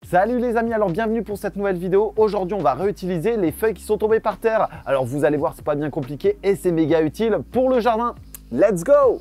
Salut les amis, alors bienvenue pour cette nouvelle vidéo. Aujourd'hui on va réutiliser les feuilles qui sont tombées par terre. Alors vous allez voir, c'est pas bien compliqué et c'est méga utile pour le jardin. Let's go!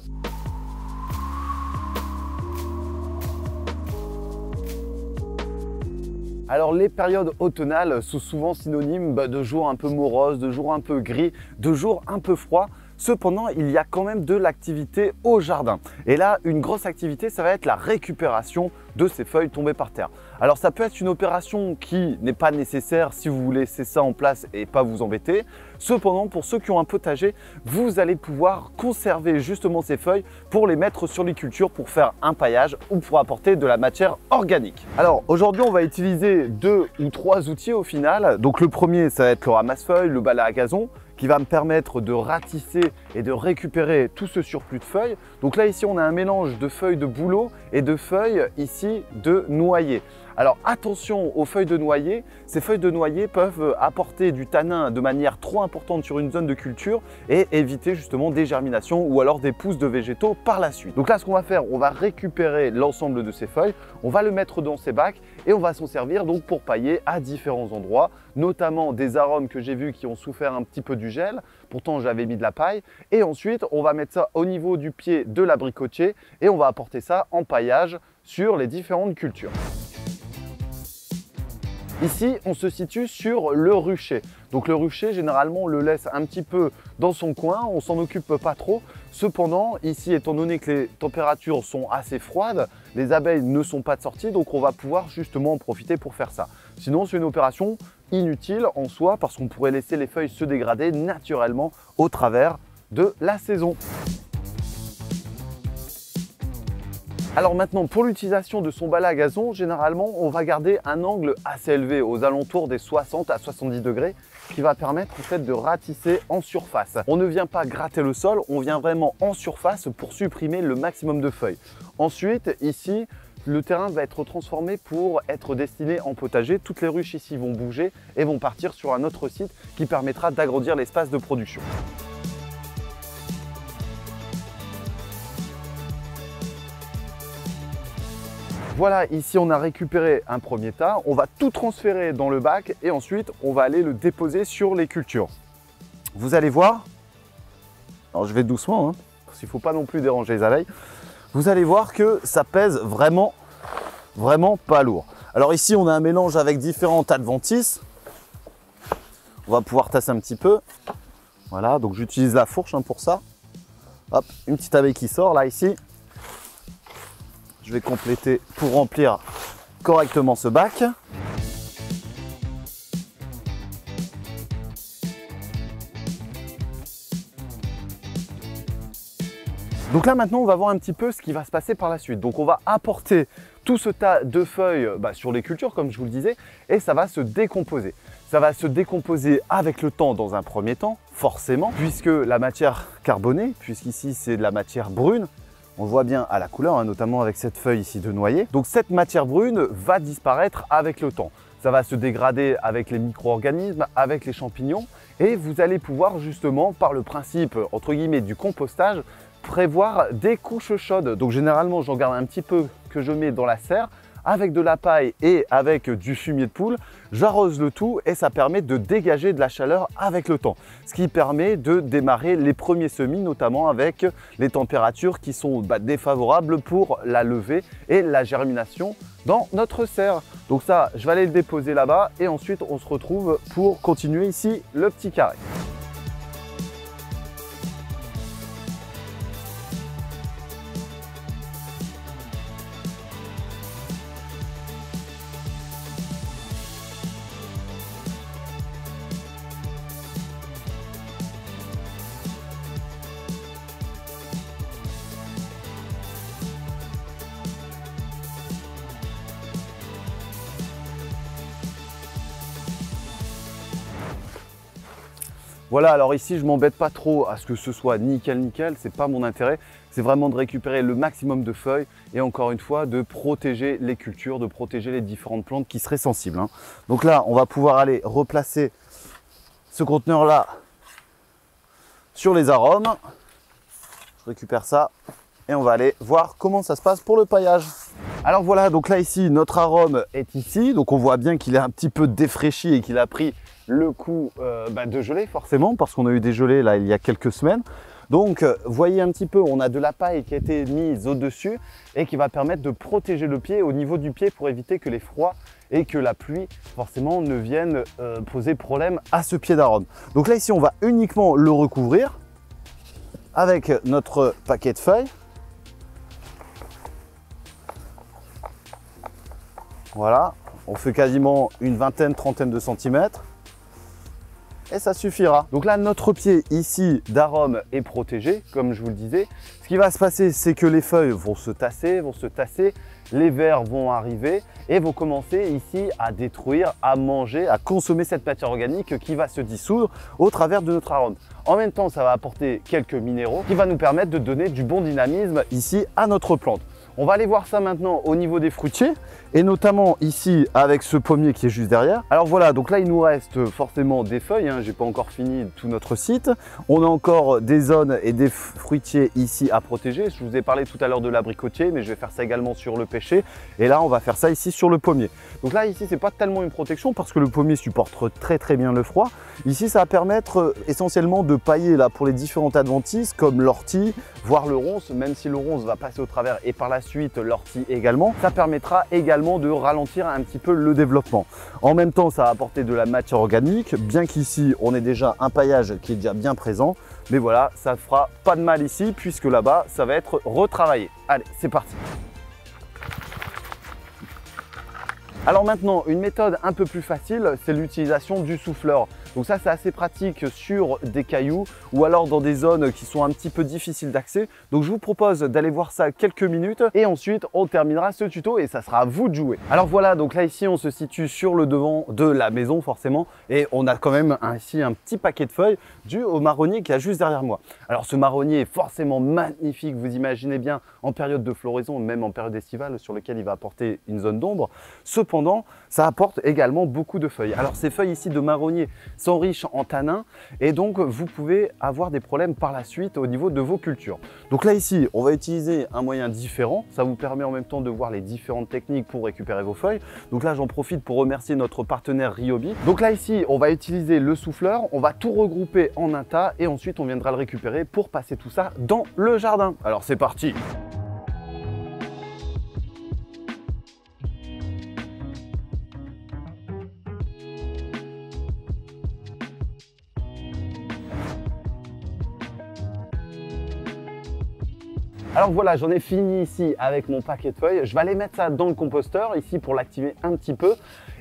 Alors les périodes automnales sont souvent synonymes de jours un peu moroses, de jours un peu gris, de jours un peu froids. Cependant, il y a quand même de l'activité au jardin. Et là, une grosse activité, ça va être la récupération de ces feuilles tombées par terre. Alors ça peut être une opération qui n'est pas nécessaire si vous laissez ça en place et pas vous embêter. Cependant, pour ceux qui ont un potager, vous allez pouvoir conserver justement ces feuilles pour les mettre sur les cultures pour faire un paillage ou pour apporter de la matière organique. Alors aujourd'hui, on va utiliser 2 ou 3 outils au final. Donc le premier, ça va être le ramasse-feuilles, le balai à gazon, qui va me permettre de ratisser et de récupérer tout ce surplus de feuilles. Donc là ici on a un mélange de feuilles de bouleau et de feuilles ici de noyer. Alors attention aux feuilles de noyer, ces feuilles de noyer peuvent apporter du tanin de manière trop importante sur une zone de culture et éviter justement des germinations ou alors des pousses de végétaux par la suite. Donc là ce qu'on va faire, on va récupérer l'ensemble de ces feuilles, on va le mettre dans ces bacs et on va s'en servir donc pour pailler à différents endroits, notamment des arômes que j'ai vus qui ont souffert un petit peu du gel, pourtant j'avais mis de la paille, et ensuite on va mettre ça au niveau du pied de l'abricotier et on va apporter ça en paillage sur les différentes cultures. Ici, on se situe sur le rucher. Donc le rucher, généralement, on le laisse un petit peu dans son coin, on s'en occupe pas trop. Cependant, ici, étant donné que les températures sont assez froides, les abeilles ne sont pas de sortie, donc on va pouvoir justement en profiter pour faire ça. Sinon, c'est une opération inutile en soi parce qu'on pourrait laisser les feuilles se dégrader naturellement au travers de la saison. Alors maintenant, pour l'utilisation de son balai à gazon, généralement, on va garder un angle assez élevé, aux alentours des 60 à 70 degrés, qui va permettre en fait de ratisser en surface. On ne vient pas gratter le sol, on vient vraiment en surface pour supprimer le maximum de feuilles. Ensuite, ici, le terrain va être transformé pour être destiné en potager. Toutes les ruches ici vont bouger et vont partir sur un autre site qui permettra d'agrandir l'espace de production. Voilà, ici on a récupéré un premier tas, on va tout transférer dans le bac et ensuite on va aller le déposer sur les cultures. Vous allez voir, alors je vais doucement, parce qu'il ne faut pas non plus déranger les abeilles, vous allez voir que ça pèse vraiment pas lourd. Alors ici on a un mélange avec différents adventices, on va pouvoir tasser un petit peu, voilà, donc j'utilise la fourche pour ça. Hop, une petite abeille qui sort là ici. Je vais compléter pour remplir correctement ce bac. Donc là maintenant on va voir un petit peu ce qui va se passer par la suite. Donc on va apporter tout ce tas de feuilles sur les cultures comme je vous le disais et ça va se décomposer. Ça va se décomposer avec le temps dans un premier temps, forcément, puisque la matière carbonée, puisqu'ici c'est de la matière brune, on le voit bien à la couleur, notamment avec cette feuille ici de noyer. Donc cette matière brune va disparaître avec le temps. Ça va se dégrader avec les micro-organismes, avec les champignons. Et vous allez pouvoir justement, par le principe entre guillemets du compostage, prévoir des couches chaudes. Donc généralement, j'en garde un petit peu que je mets dans la serre avec de la paille et avec du fumier de poule. J'arrose le tout et ça permet de dégager de la chaleur avec le temps. Ce qui permet de démarrer les premiers semis, notamment avec les températures qui sont défavorables pour la levée et la germination dans notre serre. Donc ça, je vais aller le déposer là-bas et ensuite on se retrouve pour continuer ici le petit carré. Voilà, alors ici je m'embête pas trop à ce que ce soit nickel, c'est pas mon intérêt. C'est vraiment de récupérer le maximum de feuilles et encore une fois de protéger les cultures, de protéger les différentes plantes qui seraient sensibles. Donc là, on va pouvoir aller replacer ce conteneur là sur les arômes. Je récupère ça et on va aller voir comment ça se passe pour le paillage. Alors voilà, donc là ici, notre arôme est ici. Donc on voit bien qu'il est un petit peu défraîchi et qu'il a pris le coup de gelée forcément, parce qu'on a eu des gelées là il y a quelques semaines. Donc voyez un petit peu, on a de la paille qui a été mise au-dessus et qui va permettre de protéger le pied au niveau du pied pour éviter que les froids et que la pluie forcément ne viennent poser problème à ce pied d'arôme. Donc là ici, on va uniquement le recouvrir avec notre paquet de feuilles. Voilà, on fait quasiment une vingtaine, trentaine de centimètres. Et ça suffira. Donc là, notre pied ici d'arôme est protégé, comme je vous le disais. Ce qui va se passer, c'est que les feuilles vont se tasser, les vers vont arriver et vont commencer ici à détruire, à manger, à consommer cette matière organique qui va se dissoudre au travers de notre arôme. En même temps, ça va apporter quelques minéraux qui va nous permettre de donner du bon dynamisme ici à notre plante. On va aller voir ça maintenant au niveau des fruitiers et notamment ici avec ce pommier qui est juste derrière. Alors voilà, donc là il nous reste forcément des feuilles, hein. J'ai pas encore fini tout notre site. On a encore des zones et des fruitiers ici à protéger. Je vous ai parlé tout à l'heure de l'abricotier, mais je vais faire ça également sur le pêcher. Et là on va faire ça ici sur le pommier. Donc là ici c'est pas tellement une protection parce que le pommier supporte très bien le froid. Ici ça va permettre essentiellement de pailler là pour les différentes adventices comme l'ortie, voire le ronce, même si le ronce va passer au travers et par la suite l'ortie également. Ça permettra également de ralentir un petit peu le développement. En même temps, ça va apporter de la matière organique, bien qu'ici on ait déjà un paillage qui est déjà bien présent. Mais voilà, ça ne fera pas de mal ici puisque là-bas, ça va être retravaillé. Allez, c'est parti. Alors maintenant, une méthode un peu plus facile, c'est l'utilisation du souffleur. Donc ça, c'est assez pratique sur des cailloux ou alors dans des zones qui sont un petit peu difficiles d'accès. Donc je vous propose d'aller voir ça quelques minutes et ensuite on terminera ce tuto et ça sera à vous de jouer. Alors voilà, donc là ici on se situe sur le devant de la maison forcément et on a quand même ici un petit paquet de feuilles dû au marronnier qui est juste derrière moi. Alors ce marronnier est forcément magnifique, vous imaginez bien en période de floraison, même en période estivale sur lequel il va apporter une zone d'ombre. Cependant, ça apporte également beaucoup de feuilles. Alors ces feuilles ici de marronnier sont riches en tanins et donc vous pouvez avoir des problèmes par la suite au niveau de vos cultures. Donc là ici, on va utiliser un moyen différent. Ça vous permet en même temps de voir les différentes techniques pour récupérer vos feuilles. Donc là, j'en profite pour remercier notre partenaire Ryobi. Donc là ici, on va utiliser le souffleur. On va tout regrouper en un tas et ensuite on viendra le récupérer pour passer tout ça dans le jardin. Alors c'est parti! Alors voilà, j'en ai fini ici avec mon paquet de feuilles. Je vais aller mettre ça dans le composteur ici pour l'activer un petit peu.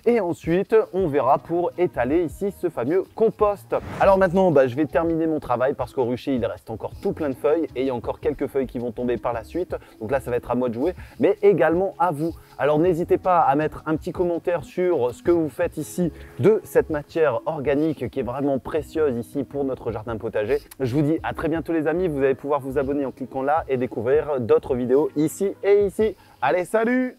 Et ensuite, on verra pour étaler ici ce fameux compost. Alors maintenant, je vais terminer mon travail parce qu'au rucher, il reste encore tout plein de feuilles et il y a encore quelques feuilles qui vont tomber par la suite. Donc là, ça va être à moi de jouer, mais également à vous. Alors n'hésitez pas à mettre un petit commentaire sur ce que vous faites ici de cette matière organique qui est vraiment précieuse ici pour notre jardin potager. Je vous dis à très bientôt les amis. Vous allez pouvoir vous abonner en cliquant là et découvrir d'autres vidéos ici et ici. Allez, salut!